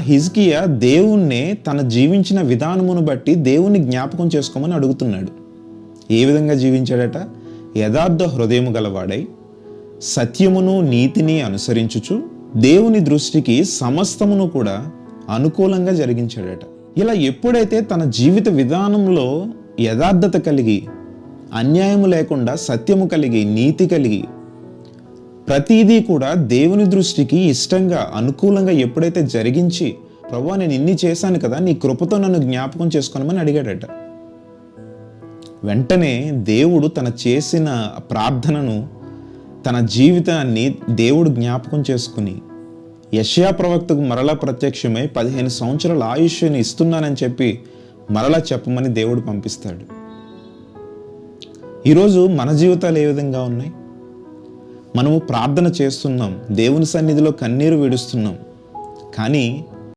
హిజ్కియా దేవుణ్ణే తన జీవించిన విధానమును బట్టి దేవుణ్ణి జ్ఞాపకం చేసుకోమని అడుగుతున్నాడు. ఏ విధంగా జీవించాడట? యథార్థ హృదయము గలవాడై సత్యమును నీతిని అనుసరించుచు దేవుని దృష్టికి సమస్తమును కూడా అనుకూలంగా జరిగించాడట. ఇలా ఎప్పుడైతే తన జీవిత విధానంలో యథార్థత కలిగి, అన్యాయము లేకుండా సత్యము కలిగి, నీతి కలిగి, ప్రతిదీ కూడా దేవుని దృష్టికి ఇష్టంగా, అనుకూలంగా ఎప్పుడైతే జరిగించి, ప్రభువా నేను ఇన్ని చేశాను కదా, నీ కృపతో నన్ను జ్ఞాపకం చేసుకోనమని అడిగాడట. వెంటనే దేవుడు తన చేసిన ప్రార్థనను, తన జీవితాన్ని దేవుడు జ్ఞాపకం చేసుకుని యెషయా ప్రవక్తకు మరలా ప్రత్యక్షమై 15 సంవత్సరాల ఆయుష్ని ఇస్తున్నానని చెప్పి మరలా చెప్పమని దేవుడు పంపిస్తాడు. ఈరోజు మన జీవితాలు ఏ విధంగా ఉన్నాయి? మనము ప్రార్థన చేస్తున్నాం, దేవుని సన్నిధిలో కన్నీరు విడుస్తున్నాం, కానీ